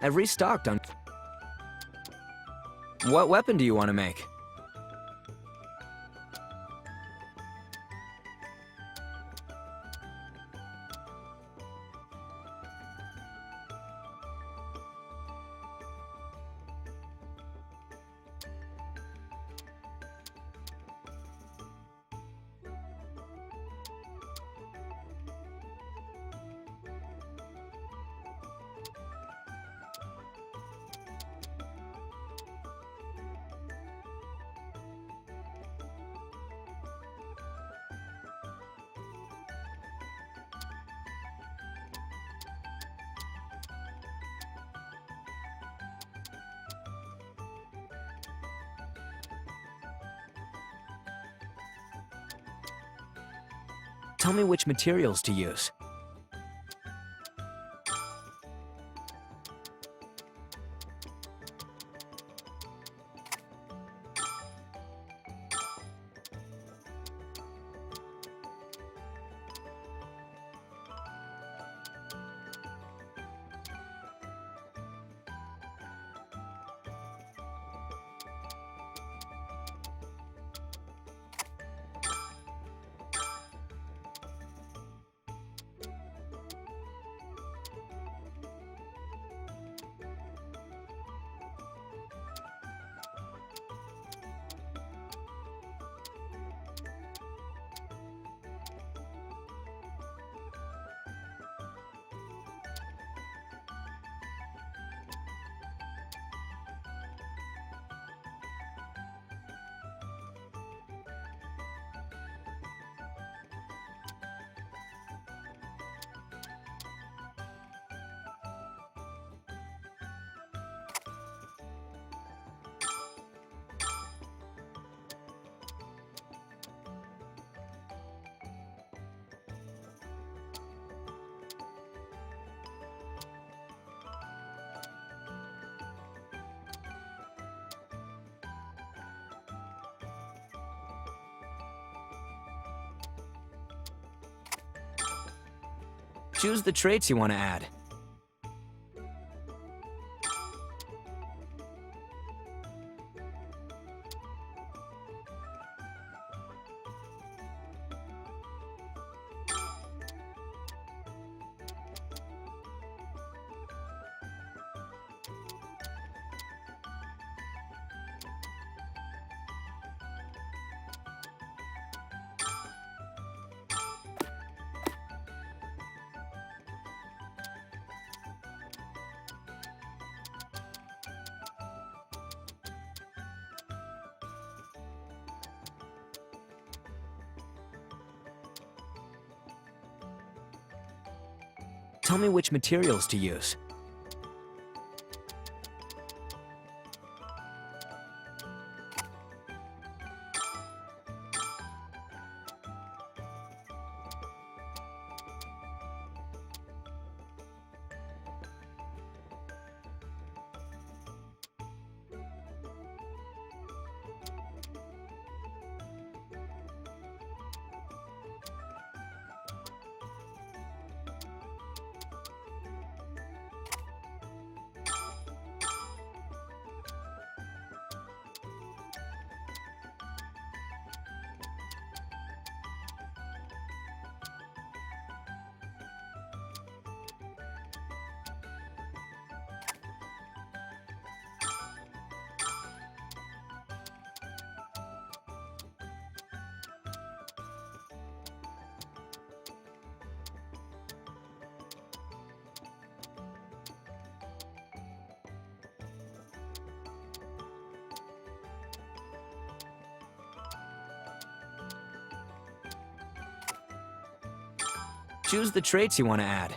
I've restocked on... What weapon do you want to make? Tell me which materials to use. Choose the traits you want to add. Tell me which materials to use. Choose the traits you want to add.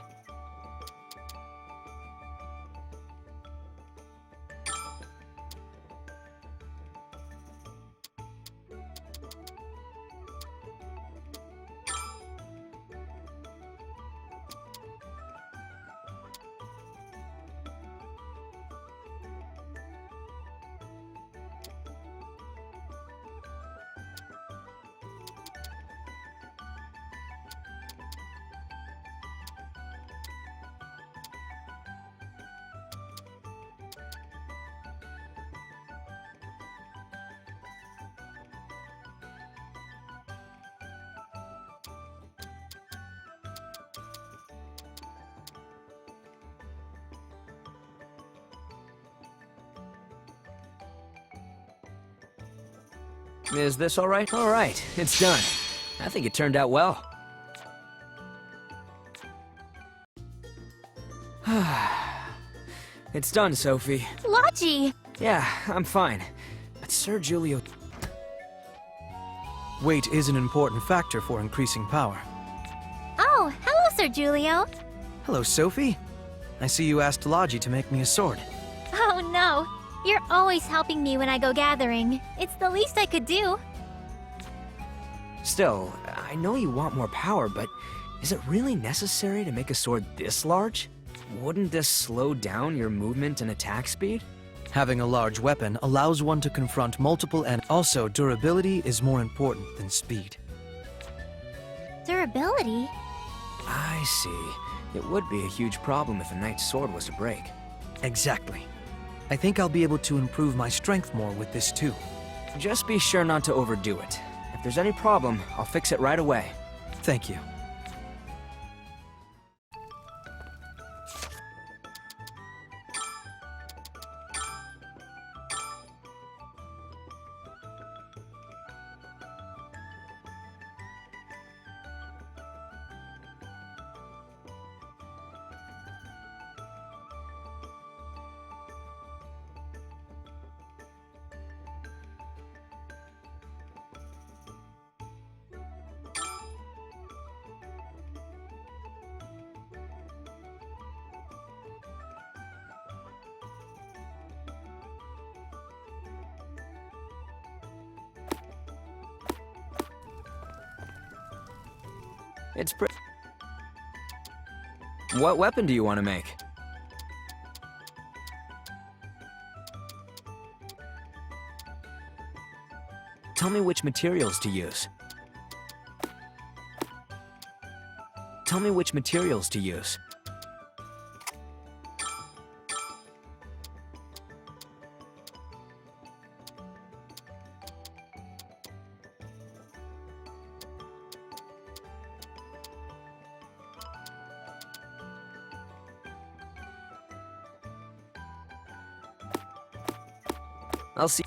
Is this all right? All right, it's done. I think it turned out well. It's done, Sophie. Logi! Yeah, I'm fine. But Sir Julio... Weight is an important factor for increasing power. Oh, hello, Sir Julio. Hello, Sophie. I see you asked Logi to make me a sword. Oh no, you're always helping me when I go gathering. It's the least I could do. Still, I know you want more power, but is it really necessary to make a sword this large? Wouldn't this slow down your movement and attack speed? Having a large weapon allows one to confront multiple and also durability is more important than speed. Durability? I see. It would be a huge problem if a knight's sword was to break. Exactly. I think I'll be able to improve my strength more with this too. Just be sure not to overdo it. If there's any problem, I'll fix it right away. Thank you. It's pretty... What weapon do you want to make? Tell me which materials to use. Tell me which materials to use. I'll see.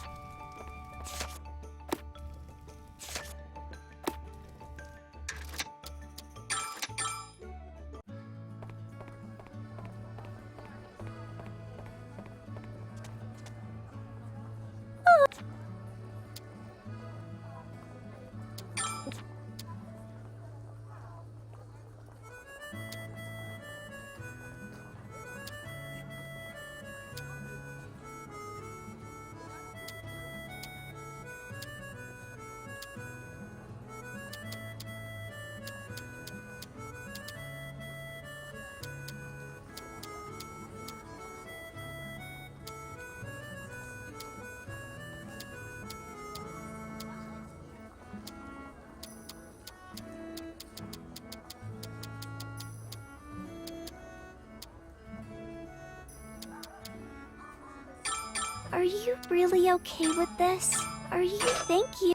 Are you really okay with this? Are you? Thank you.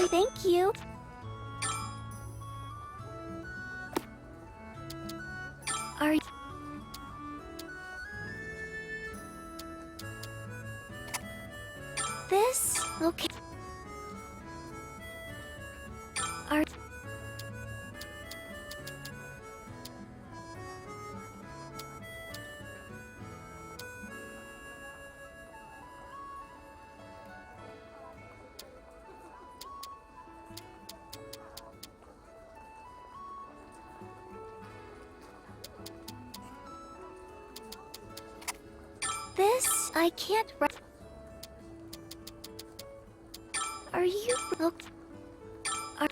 Thank you. Are you? This? Okay. Are... This? I can't... Are you... Look... Are...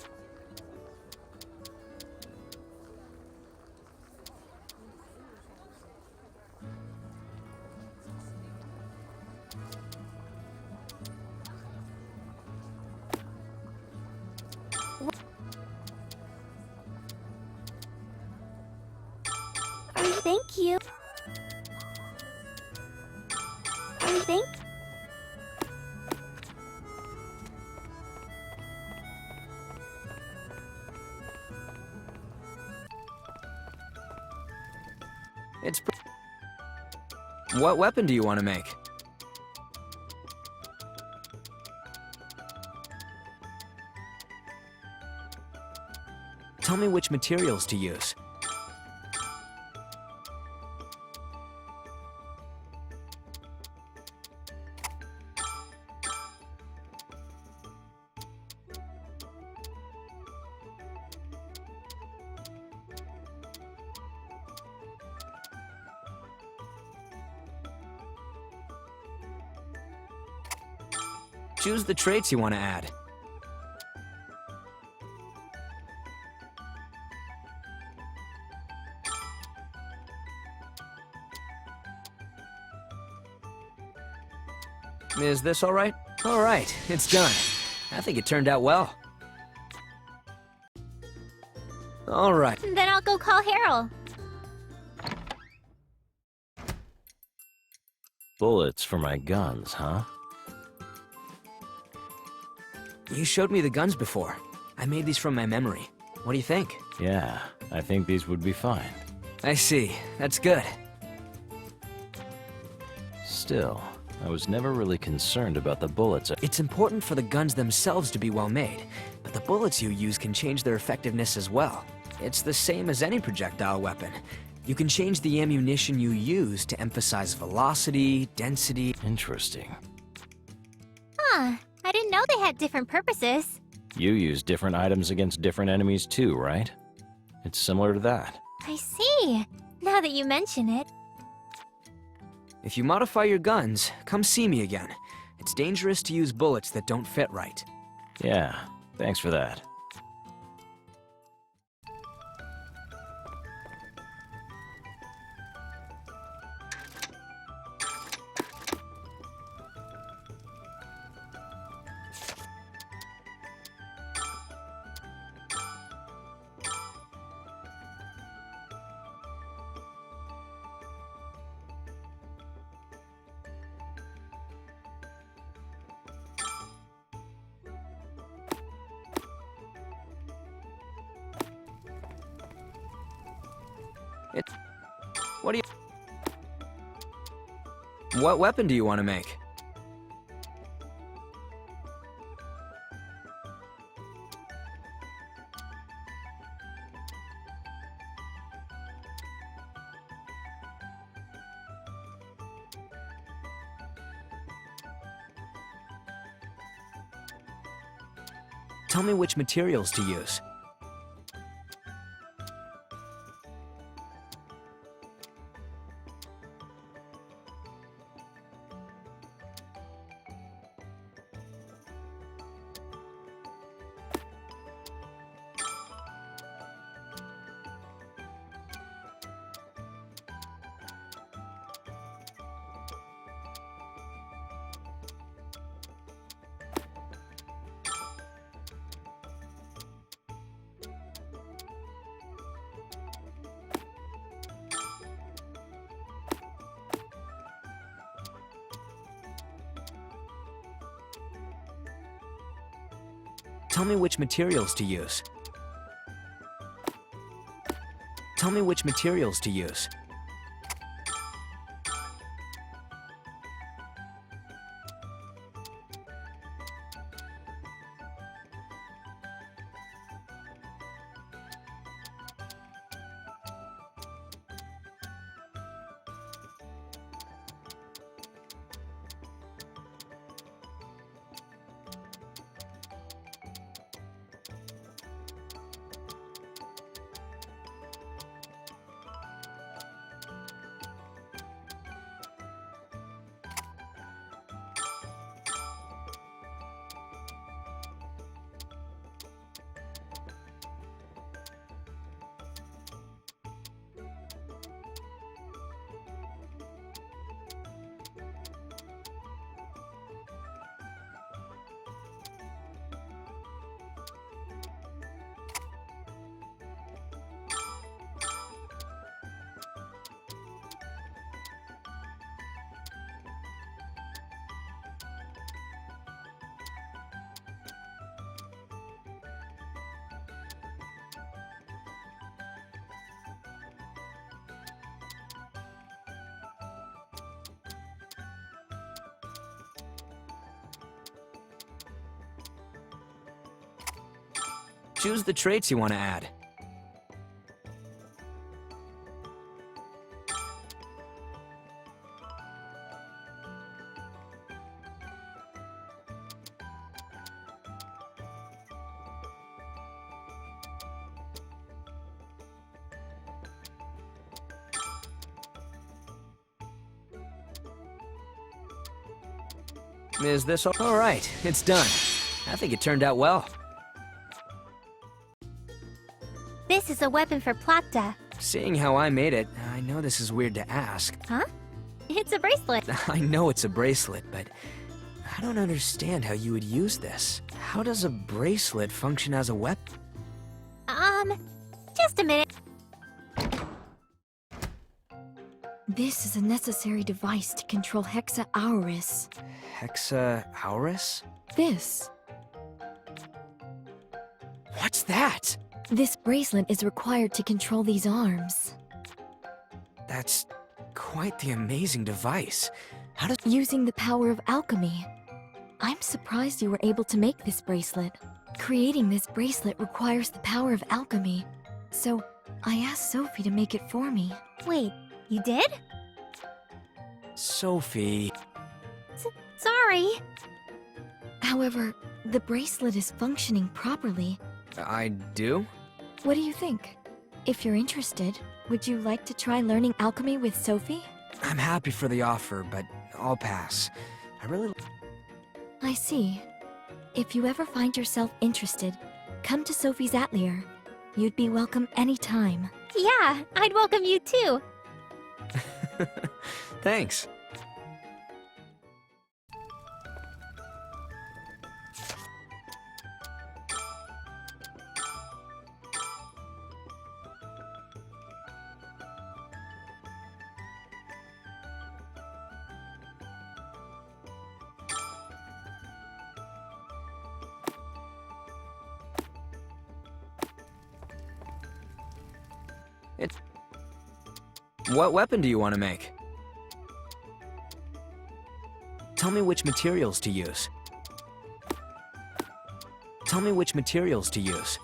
Are you... Thank you. Thank... It's... What weapon do you want to make? Tell me which materials to use. Choose the traits you want to add. Is this all right? All right, it's done. I think it turned out well. All right. Then I'll go call Harold. Bullets for my guns, huh? You showed me the guns before. I made these from my memory. What do you think? Yeah, I think these would be fine. I see. That's good. Still, I was never really concerned about the bullets. It's important for the guns themselves to be well made, but the bullets you use can change their effectiveness as well. It's the same as any projectile weapon. You can change the ammunition you use to emphasize velocity, density. Interesting. Huh. I didn't know they had different purposes. You use different items against different enemies too, right? It's similar to that. I see. Now that you mention it. If you modify your guns, come see me again. It's dangerous to use bullets that don't fit right. Yeah, thanks for that. What weapon do you want to make? Tell me which materials to use. Tell me which materials to use. Tell me which materials to use. Choose the traits you want to add. Is this all right? It's done. I think it turned out well. This is a weapon for Plata. Seeing how I made it, I know this is weird to ask. Huh? It's a bracelet. I know it's a bracelet, but I don't understand how you would use this. How does a bracelet function as a weapon? Just a minute. This is a necessary device to control Hexa Auris. Hexa Auris? This. What's that? This bracelet is required to control these arms. That's quite the amazing device. How does... Using the power of alchemy. I'm surprised you were able to make this bracelet. Creating this bracelet requires the power of alchemy. So, I asked Sophie to make it for me. Wait, you did? Sophie... Sorry. However, the bracelet is functioning properly. I do? What do you think? If you're interested, would you like to try learning alchemy with Sophie? I'm happy for the offer, but I'll pass. I really... I see. If you ever find yourself interested, come to Sophie's Atelier. You'd be welcome anytime. Yeah, I'd welcome you too. Thanks. What weapon do you want to make? Tell me which materials to use. Tell me which materials to use.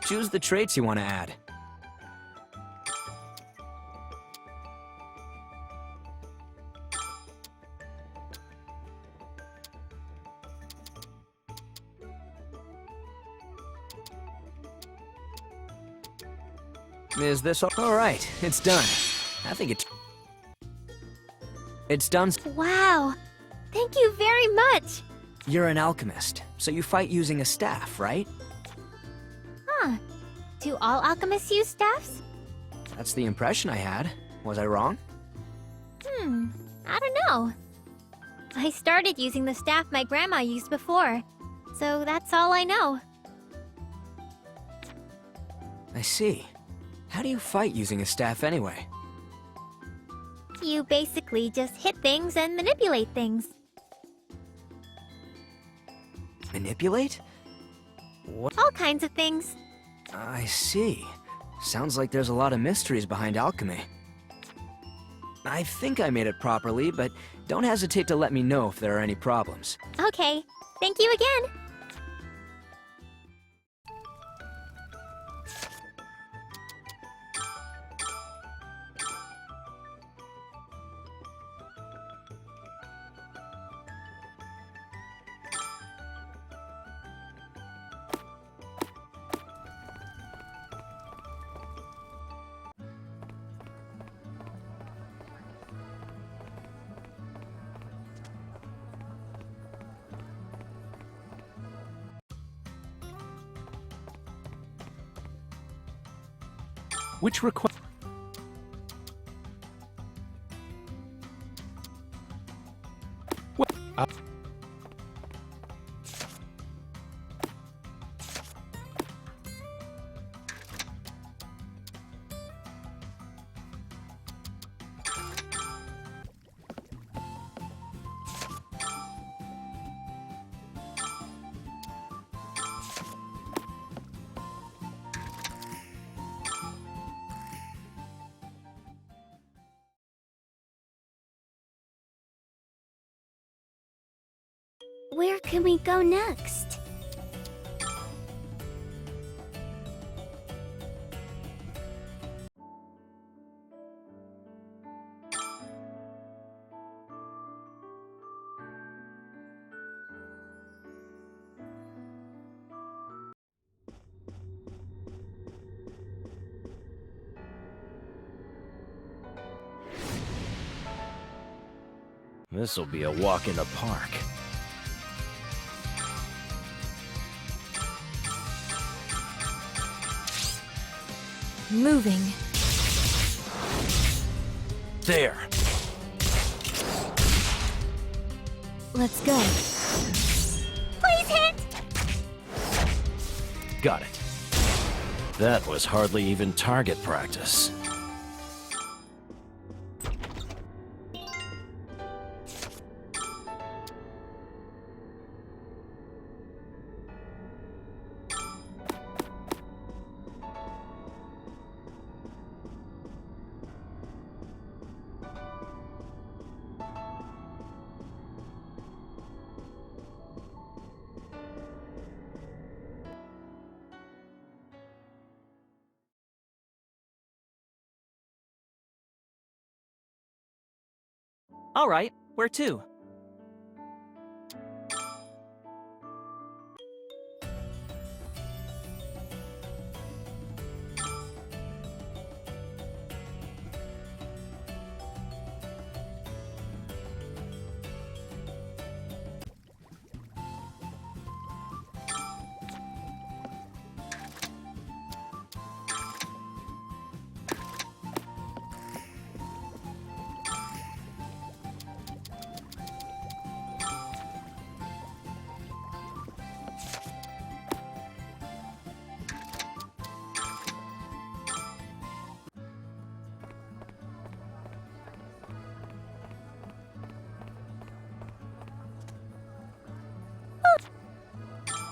Choose the traits you want to add. Is this all right? It's done. I think it's done. Wow. Thank you very much. You're an alchemist, so you fight using a staff, right? Huh. Do all alchemists use staffs? That's the impression I had. Was I wrong? I don't know. I started using the staff my grandma used before, so that's all I know. I see. How do you fight using a staff anyway? You basically just hit things and manipulate things. Manipulate? What? All kinds of things. I see. Sounds like there's a lot of mysteries behind alchemy. I think I made it properly, but Don't hesitate to let me know if there are any problems. Okay, thank you again. Which request? Where can we go next? This'll be a walk in the park. Moving. There! Let's go. Please hit! Got it. That was hardly even target practice. All right, where to?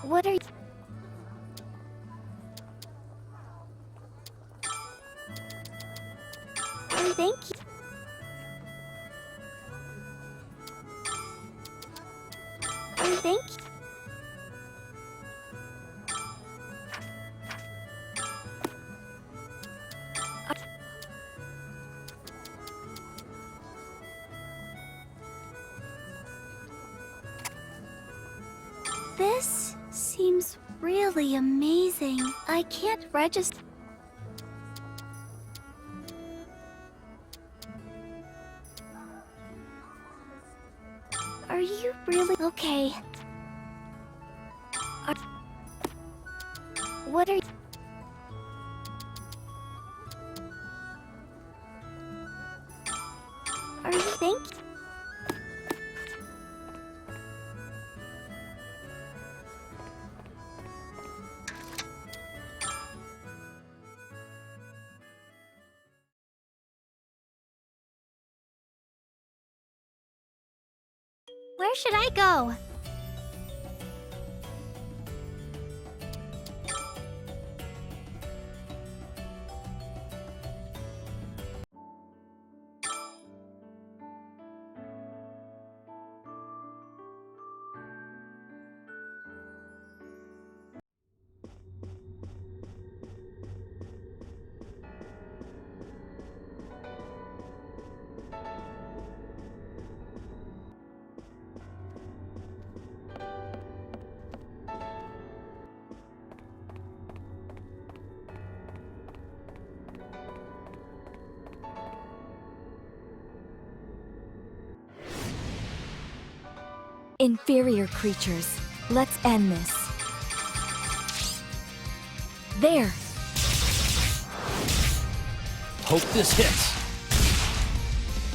What are you... Oh, thank you. Oh, thank you. This seems really amazing. I can't register. Are you really okay? What are you... Are you thinking? Where should I go? Inferior creatures, let's end this. There! Hope this hits.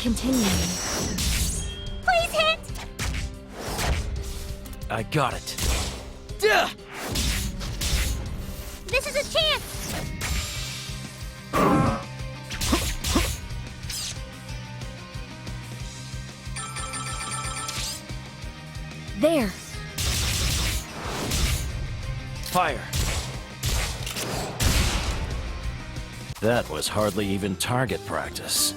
Continuing. Please hit! I got it. This is a chance! There! Fire. That was hardly even target practice.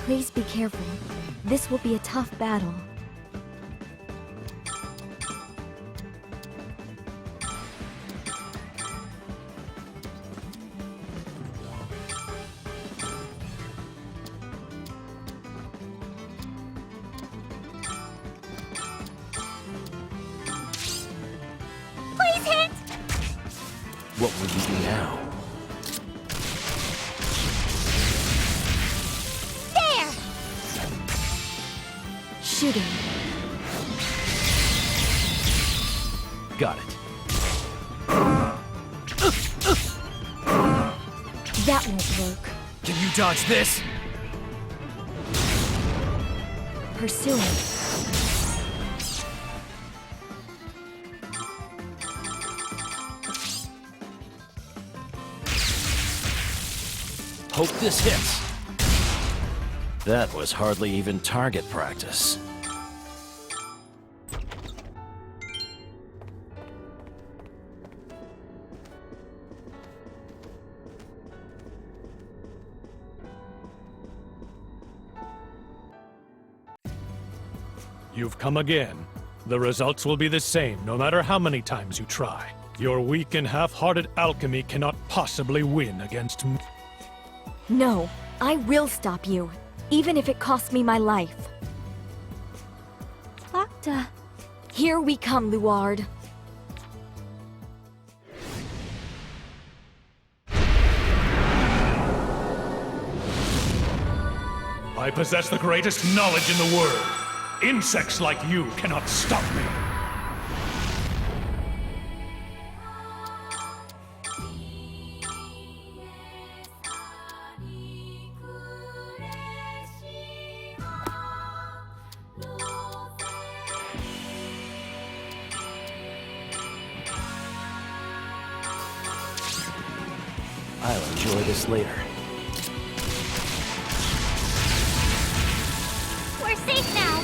Please be careful. This will be a tough battle. Please hit! What will you do now? There! Shooting. Got it. That won't work. Can you dodge this? Pursuing. Hope this hits. That was hardly even target practice. You've come again. The results will be the same, no matter how many times you try. Your weak and half-hearted alchemy cannot possibly win against me. No, I will stop you, even if it costs me my life. Octa. Here we come, Luard. I possess the greatest knowledge in the world. Insects like you cannot stop me. I'll enjoy this later. We're safe now!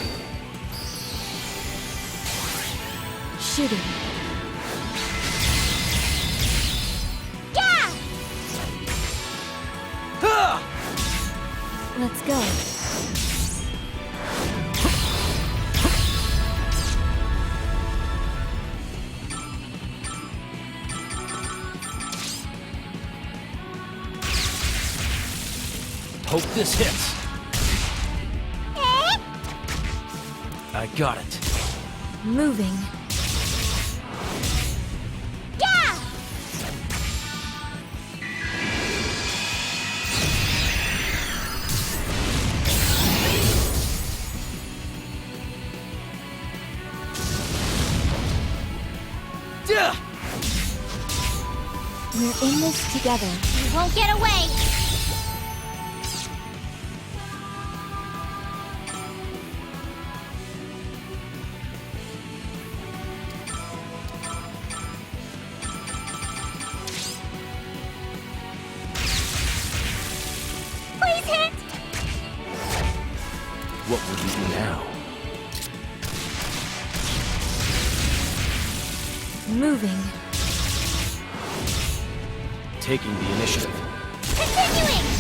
Shooting. Yeah! Let's go. Hope this hits. Eh? I got it. Moving. Yeah! We're in this together. You won't get away! What will you do now? Moving. Taking the initiative. Continuing!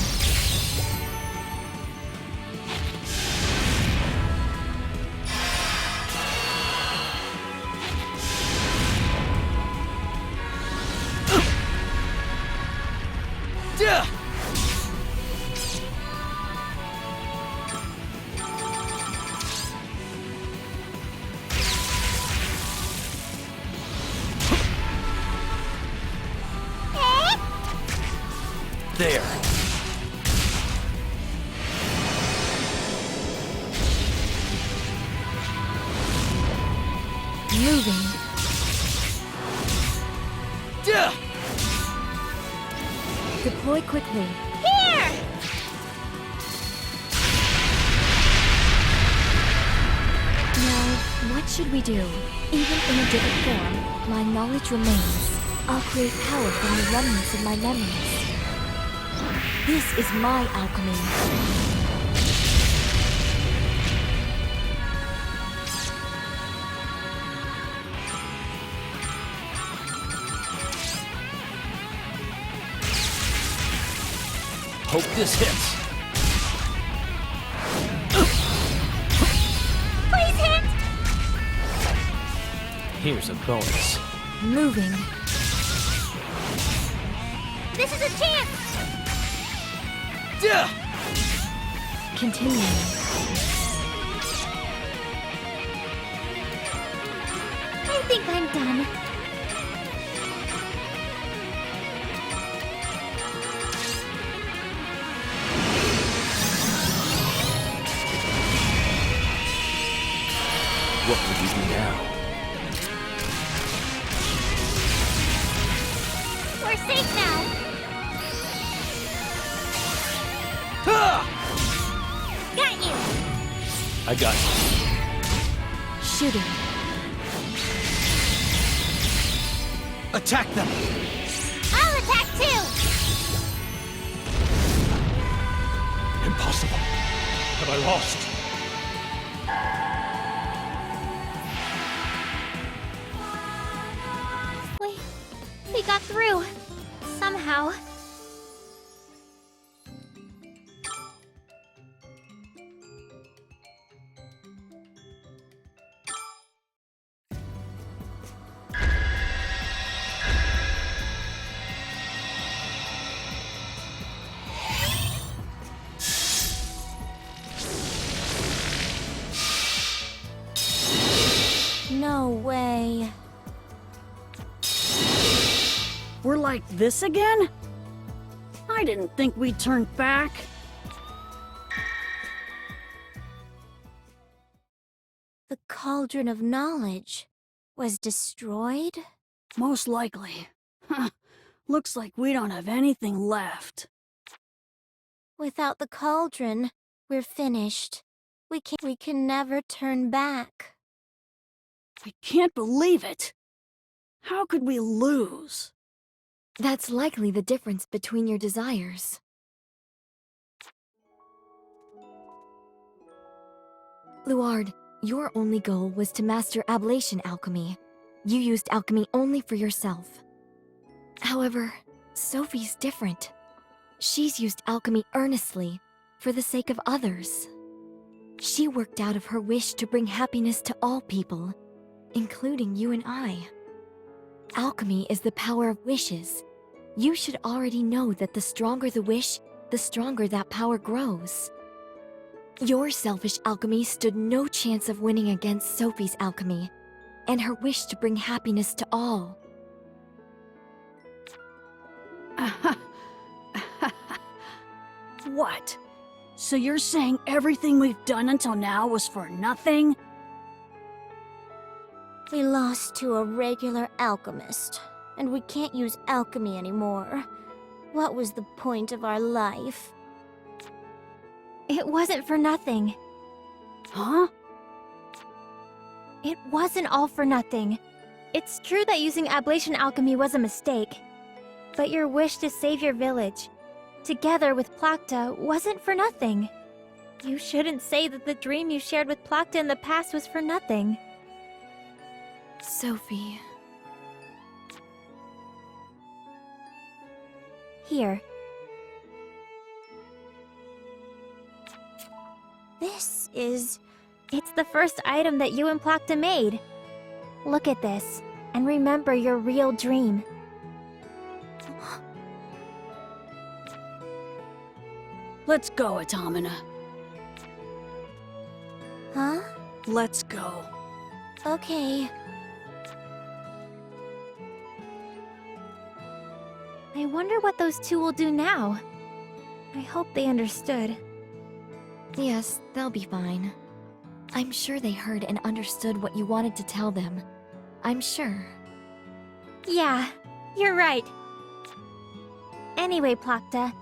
There. Moving. Deploy quickly. Here! Now, what should we do? Even in a different form, my knowledge remains. I'll create power from the remnants of my memories. This is my alchemy. Hope this hits. Please hit! Here's a bonus. Moving. This is a chance! Continuing. I think I'm done. What will you do now? We're safe now. Got you. I got you. Shooting. Attack them! I'll attack too. Impossible. Have I lost? We got through. Somehow. No way. We're like this again? I didn't think we'd turn back. The Cauldron of Knowledge was destroyed? Most likely. Huh. Looks like we don't have anything left. Without the cauldron, we're finished. We can never turn back. I can't believe it. How could we lose? That's likely the difference between your desires. Luard, your only goal was to master ablation alchemy. You used alchemy only for yourself. However, Sophie's different. She's used alchemy earnestly, for the sake of others. She worked out of her wish to bring happiness to all people, including you and I. Alchemy is the power of wishes. You should already know that the stronger the wish, the stronger that power grows. Your selfish alchemy stood no chance of winning against Sophie's alchemy, and her wish to bring happiness to all. What? So you're saying everything we've done until now was for nothing? We lost to a regular alchemist, and we can't use alchemy anymore. What was the point of our life? It wasn't for nothing. Huh? It wasn't all for nothing. It's true that using ablation alchemy was a mistake. But your wish to save your village, together with Plakta, wasn't for nothing. You shouldn't say that the dream you shared with Plakta in the past was for nothing. Sophie. Here. It's the first item that you and Plakta made. Look at this, and remember your real dream. Let's go, Automata. Huh? Let's go. Okay. I wonder what those two will do now. I hope they understood. Yes, they'll be fine. I'm sure they heard and understood what you wanted to tell them. I'm sure. Yeah, you're right. Anyway, Plakta,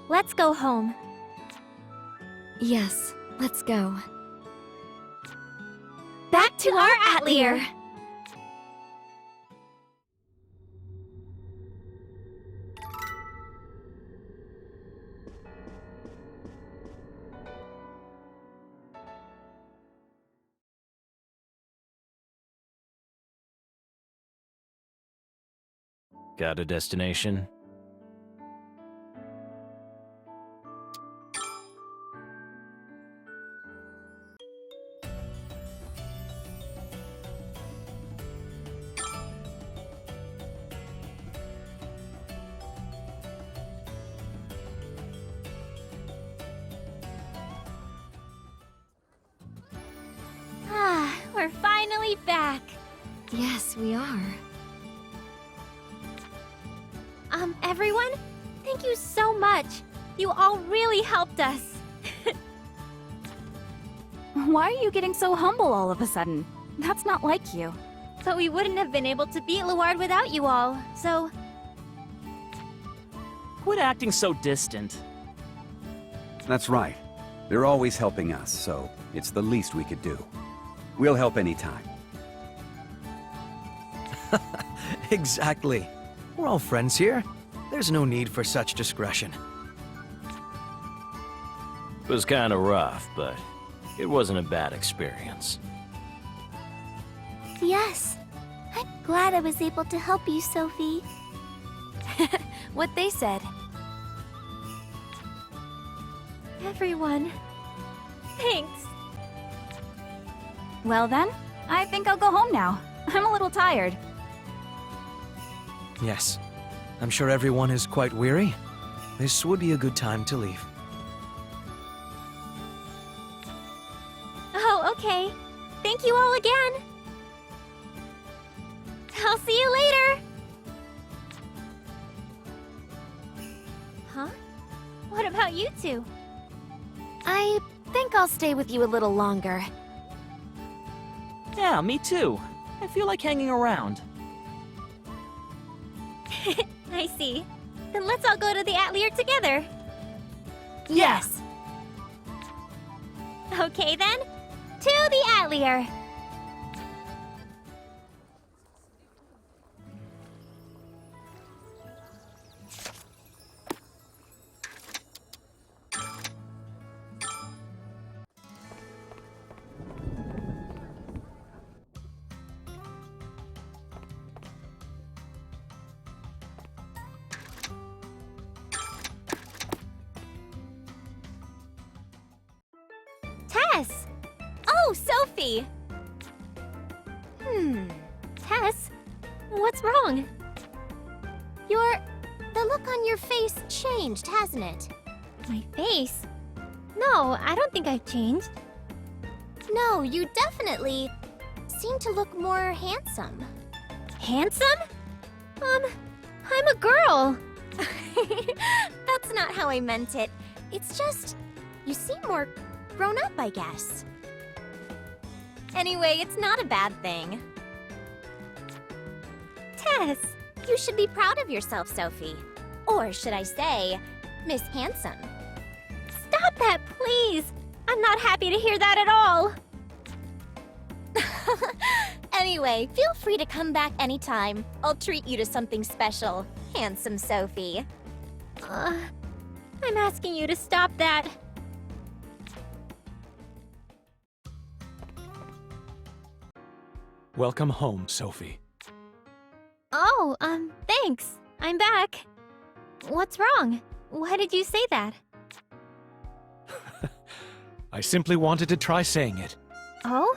let's go home. Yes, let's go. Back to our Atelier! Got a destination? Ah, we're finally back. Yes, we are. Everyone, thank you so much. You all really helped us. Why are you getting so humble all of a sudden? That's not like you. But we wouldn't have been able to beat Luard without you all, so... Quit acting so distant. That's right. They're always helping us, so it's the least we could do. We'll help anytime. Exactly. We're all friends here. There's no need for such discretion. It was kinda rough, but it wasn't a bad experience. Yes. I'm glad I was able to help you, Sophie. What they said. Everyone. Thanks. Well then, I think I'll go home now. I'm a little tired. Yes. I'm sure everyone is quite weary. This would be a good time to leave. Oh, okay. Thank you all again. I'll see you later. Huh? What about you two? I think I'll stay with you a little longer. Yeah, me too. I feel like hanging around. I see. Then let's all go to the Atelier together. Yes. Okay then, to the Atelier. Tess! Oh, Sophie! Tess? What's wrong? The look on your face changed, hasn't it? My face? No, I don't think I've changed. No, you definitely seem to look more handsome. Handsome? I'm a girl. That's not how I meant it. It's just, you seem more grown up, I guess. Anyway, it's not a bad thing. Tess, you should be proud of yourself, Sophie. Or should I say, Miss Handsome. Stop that, please! I'm not happy to hear that at all. Anyway, feel free to come back anytime. I'll treat you to something special, Handsome Sophie. I'm asking you to stop that. Welcome home, Sophie. Oh, thanks. I'm back. What's wrong? Why did you say that? I simply wanted to try saying it. Oh?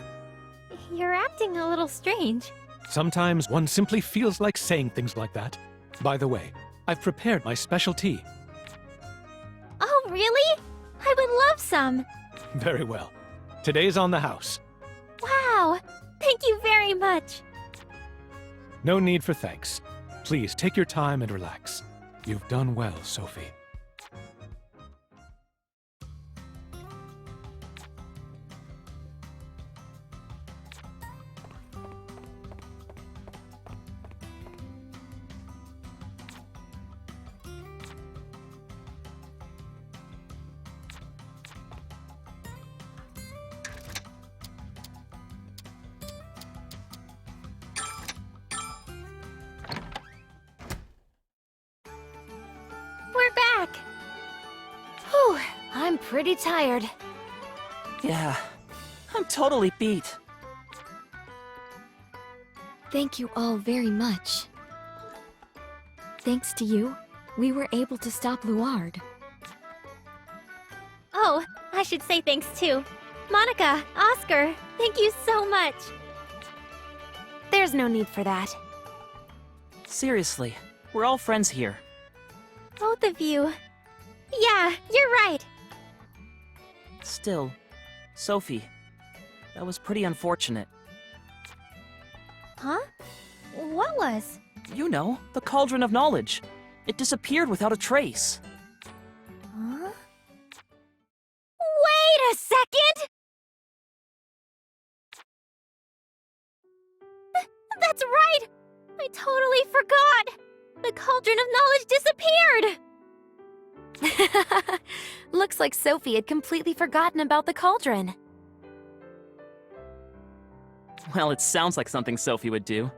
You're acting a little strange. Sometimes one simply feels like saying things like that. By the way, I've prepared my special tea. Oh, really? I would love some. Very well. Today's on the house. Wow! Thank you very much. No need for thanks. Please take your time and relax. You've done well, Sophie. We're back. Whew, I'm pretty tired. Yeah, I'm totally beat. Thank you all very much. Thanks to you, we were able to stop Luard. Oh, I should say thanks too. Monica, Oscar, thank you so much. There's no need for that. Seriously, we're all friends here. Both of you. Yeah, you're right. Still, Sophie, that was pretty unfortunate. Huh? What was? You know, the Cauldron of Knowledge. It disappeared without a trace. Huh? Wait a second! That's right! I totally forgot! The Cauldron of Knowledge disappeared! Looks like Sophie had completely forgotten about the cauldron. Well, it sounds like something Sophie would do.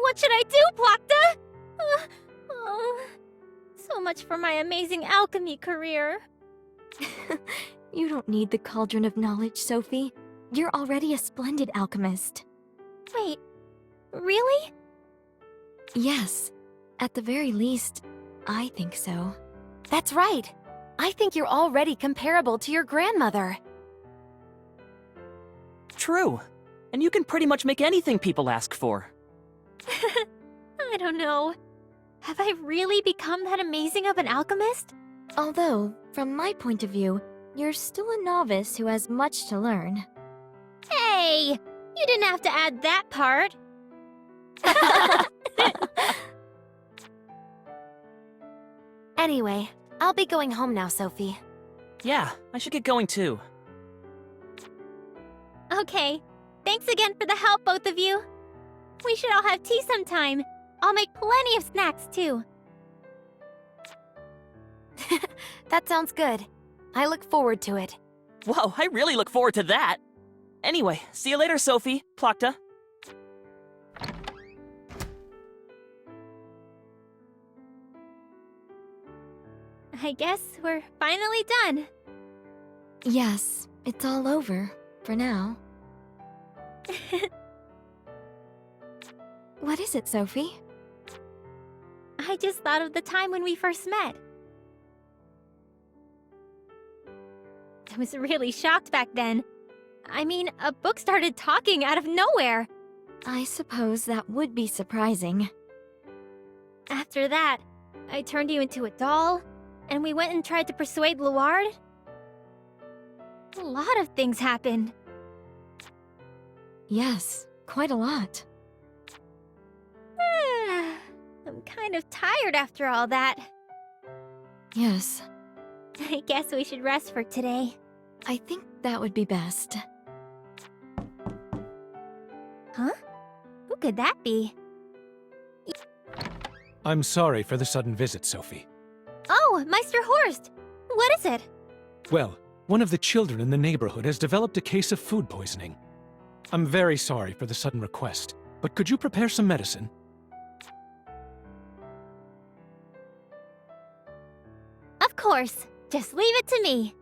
What should I do, Plakta? Oh, so much for my amazing alchemy career. You don't need the Cauldron of Knowledge, Sophie. You're already a splendid alchemist. Wait, really? Yes. At the very least, I think so. That's right. I think you're already comparable to your grandmother. True. And you can pretty much make anything people ask for. I don't know. Have I really become that amazing of an alchemist? Although, from my point of view, you're still a novice who has much to learn. Hey! You didn't have to add that part. Anyway, I'll be going home now, Sophie. Yeah, I should get going too. Okay. Thanks again for the help, both of you. We should all have tea sometime. I'll make plenty of snacks, too. That sounds good. I look forward to it. Whoa, I really look forward to that. Anyway, see you later, Sophie, Plakta. I guess we're finally done. Yes, it's all over, for now. What is it, Sophie? I just thought of the time when we first met. I was really shocked back then. I mean, a book started talking out of nowhere. I suppose that would be surprising. After that, I turned you into a doll, and we went and tried to persuade Luard. A lot of things happened. Yes, quite a lot. I'm kind of tired after all that. Yes, I guess we should rest for today. I think that would be best. Huh? Who could that be? I'm sorry for the sudden visit, Sophie. Oh, Meister Horst! What is it? Well, one of the children in the neighborhood has developed a case of food poisoning. I'm very sorry for the sudden request, but could you prepare some medicine? Of course. Just leave it to me.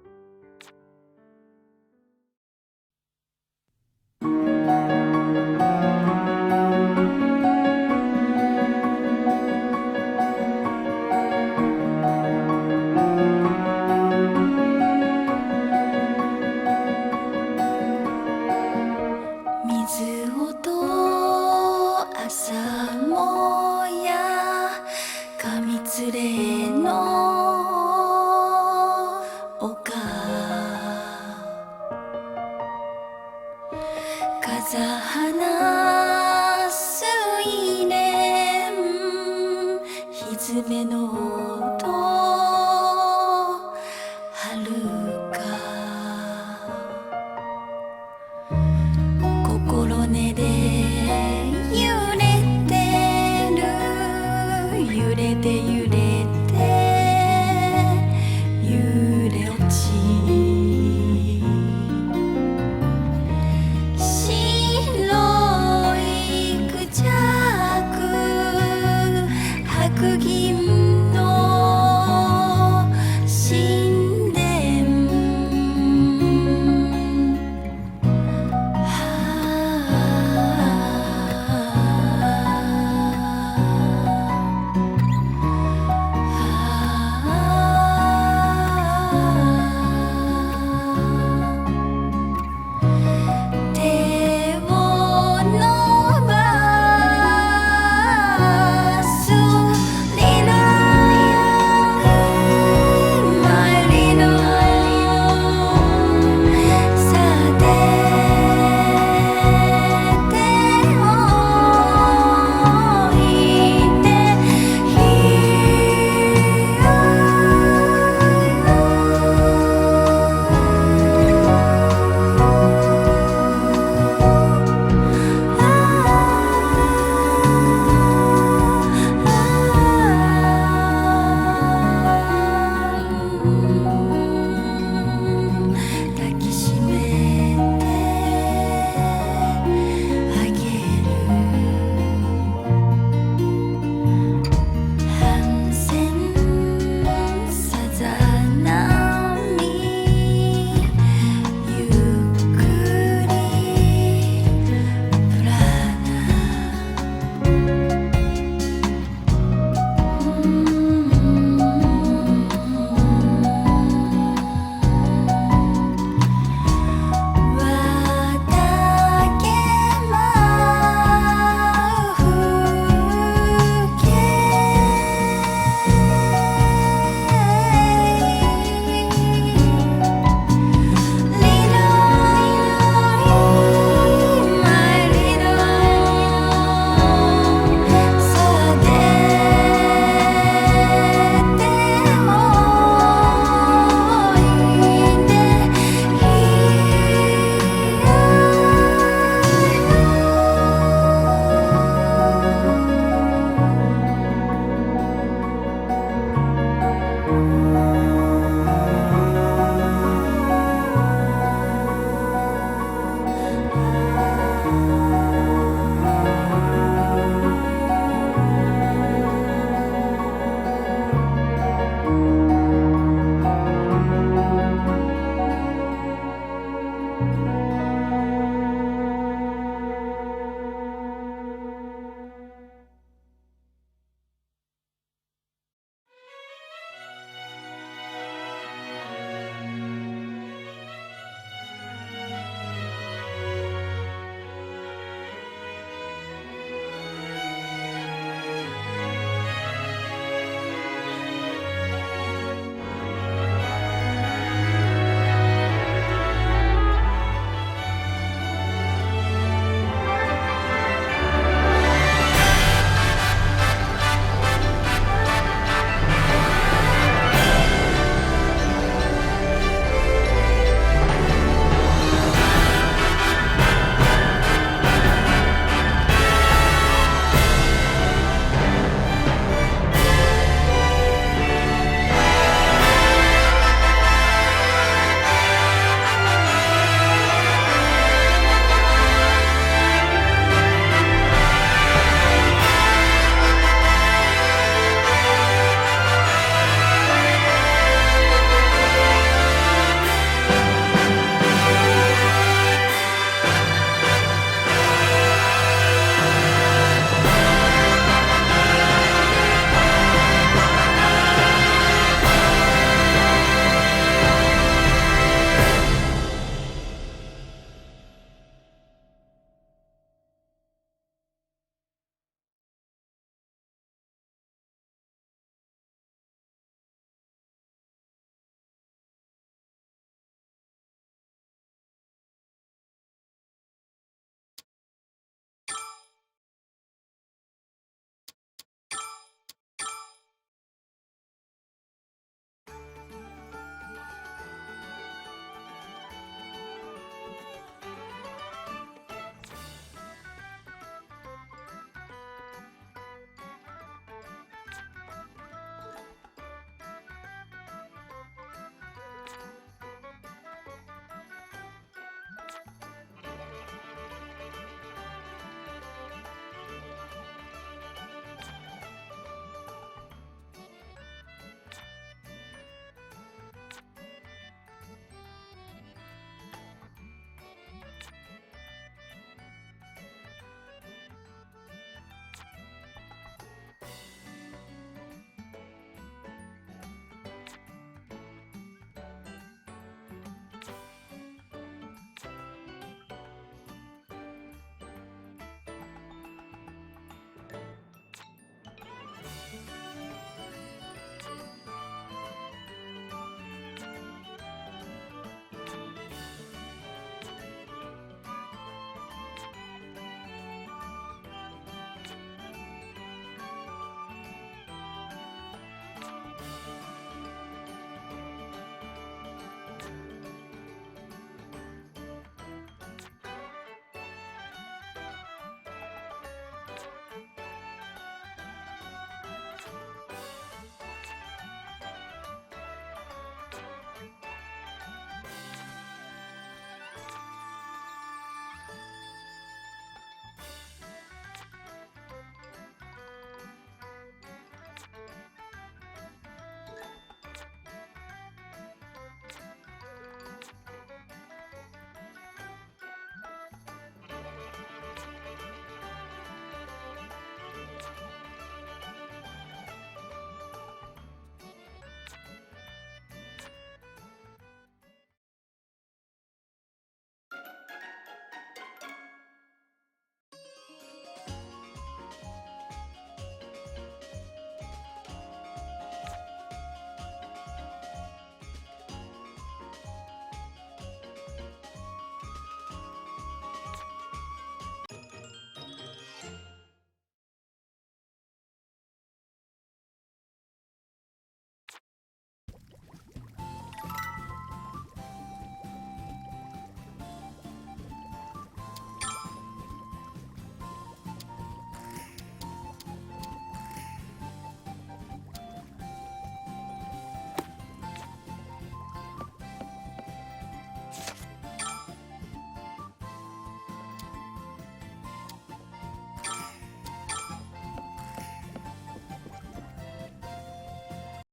目の